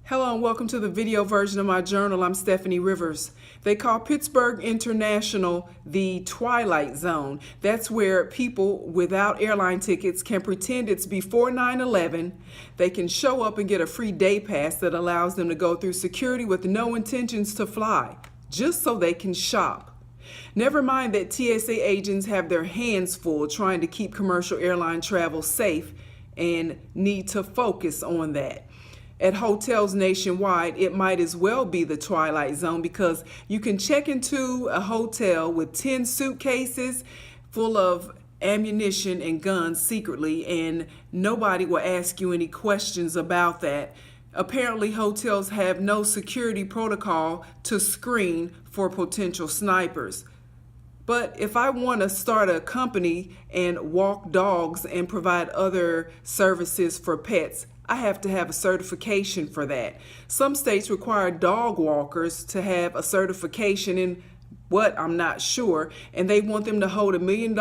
Hello and welcome to the video version of my journal. I'm Stephanie Rivers. They call Pittsburgh International the Twilight Zone. That's where people without airline tickets can pretend it's before 9/11. They can show up and get a free day pass that allows them to go through security with no intentions to fly, just so they can shop. Never mind that TSA agents have their hands full trying to keep commercial airline travel safe and need to focus on that. At hotels nationwide, it might as well be the Twilight Zone because you can check into a hotel with 10 suitcases full of ammunition and guns secretly, and nobody will ask you any questions about that. Apparently, hotels have no security protocol to screen for potential snipers. But if I want to start a company and walk dogs and provide other services for pets, I have to have a certification for that. Some states require dog walkers to have a certification in what, I'm not sure, and they want them to hold $1 million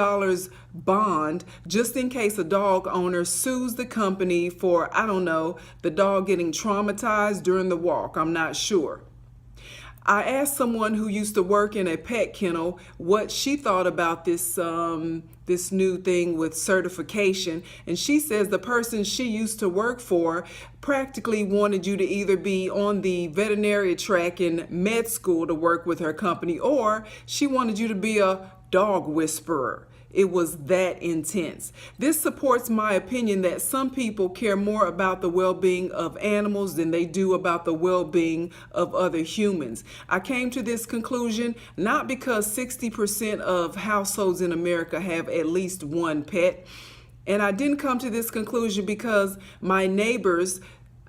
bond just in case a dog owner sues the company for, I don't know, the dog getting traumatized during the walk. I'm not sure. I asked someone who used to work in a pet kennel what she thought about this new thing with certification, and she says the person she used to work for practically wanted you to either be on the veterinary track in med school to work with her company, or she wanted you to be a dog whisperer. It was that intense. This supports my opinion that some people care more about the well-being of animals than they do about the well-being of other humans. I came to this conclusion not because 60% of households in America have at least one pet, and I didn't come to this conclusion because my neighbors,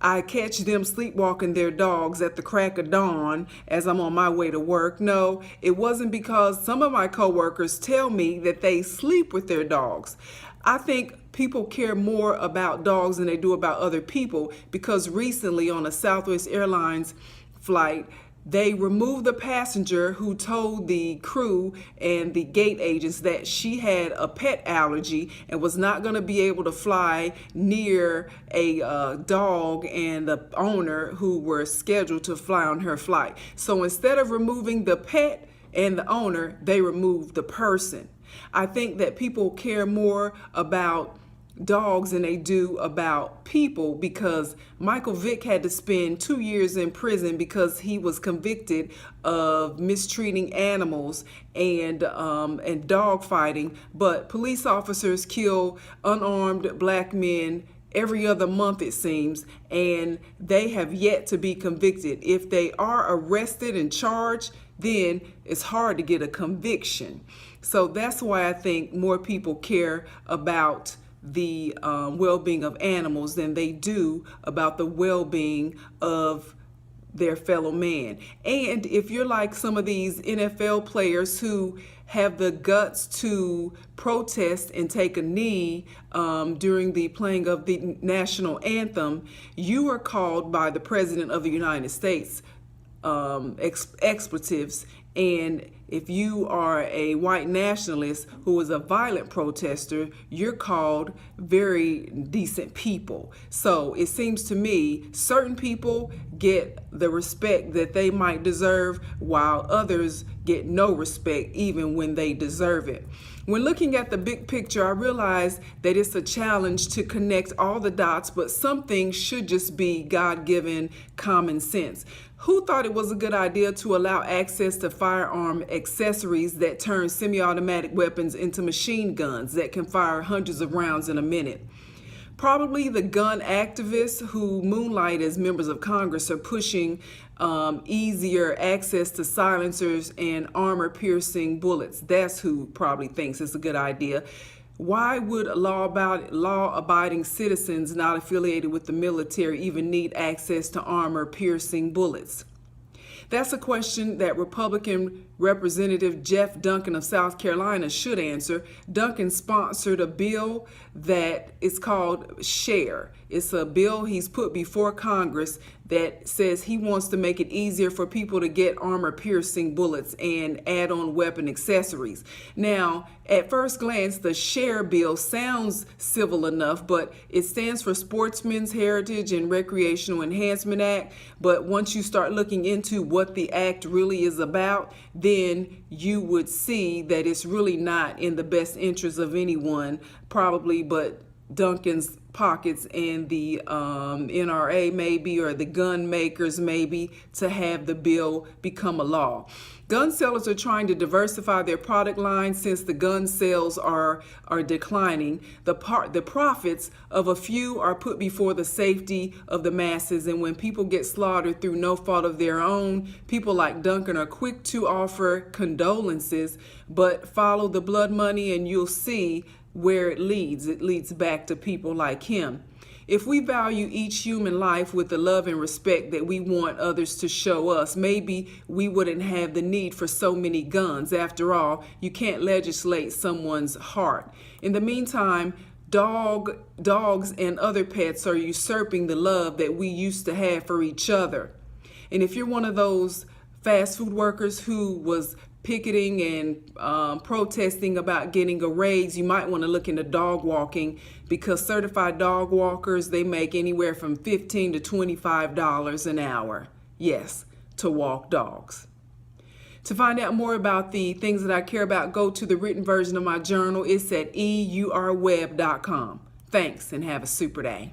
I catch them sleepwalking their dogs at the crack of dawn as I'm on my way to work. No, it wasn't because some of my coworkers tell me that they sleep with their dogs. I think people care more about dogs than they do about other people because recently on a Southwest Airlines flight, they removed the passenger who told the crew and the gate agents that she had a pet allergy and was not going to be able to fly near a dog and the owner who were scheduled to fly on her flight. So instead of removing the pet and the owner, they removed the person. I think that people care more about dogs than they do about people because Michael Vick had to spend 2 years in prison because he was convicted of mistreating animals and dog fighting. But police officers kill unarmed black men every other month, it seems, and they have yet to be convicted. If they are arrested and charged, then it's hard to get a conviction. So that's why I think more people care about the well-being of animals than they do about the well-being of their fellow man. And if you're like some of these NFL players who have the guts to protest and take a knee during the playing of the national anthem, you are called by the President of the United States expletives. And if you are a white nationalist who is a violent protester, you're called very decent people. So it seems to me certain people get the respect that they might deserve while others get no respect even when they deserve it. When looking at the big picture, I realize that it's a challenge to connect all the dots, but some things should just be God-given common sense. Who thought it was a good idea to allow access to firearm accessories that turn semi-automatic weapons into machine guns that can fire hundreds of rounds in a minute? Probably the gun activists who moonlight as members of Congress are pushing easier access to silencers and armor-piercing bullets. That's who probably thinks it's a good idea. Why would law-abiding citizens not affiliated with the military even need access to armor-piercing bullets? That's a question that Republican Representative Jeff Duncan of South Carolina should answer. Duncan sponsored a bill that is called SHARE. It's a bill he's put before Congress that says he wants to make it easier for people to get armor-piercing bullets and add-on weapon accessories. Now, at first glance, the SHARE bill sounds civil enough, but it stands for Sportsmen's Heritage and Recreational Enhancement Act. But once you start looking into what the act really is about, then you would see that it's really not in the best interest of anyone, probably but Duncan's pockets and the NRA maybe, or the gun makers maybe, to have the bill become a law. Gun sellers are trying to diversify their product line since the gun sales are declining. The profits of a few are put before the safety of the masses, and when people get slaughtered through no fault of their own, people like Duncan are quick to offer condolences, but follow the blood money and you'll see where it leads. It leads back to people like him. If we value each human life with the love and respect that we want others to show us, maybe we wouldn't have the need for so many guns. After all, you can't legislate someone's heart. In the meantime, dogs and other pets are usurping the love that we used to have for each other. And if you're one of those fast food workers who was picketing and protesting about getting a raise, you might want to look into dog walking, because certified dog walkers, they make anywhere from $15 to $25 an hour. Yes, to walk dogs. To find out more about the things that I care about, go to the written version of my journal. It's at eurweb.com. Thanks and have a super day.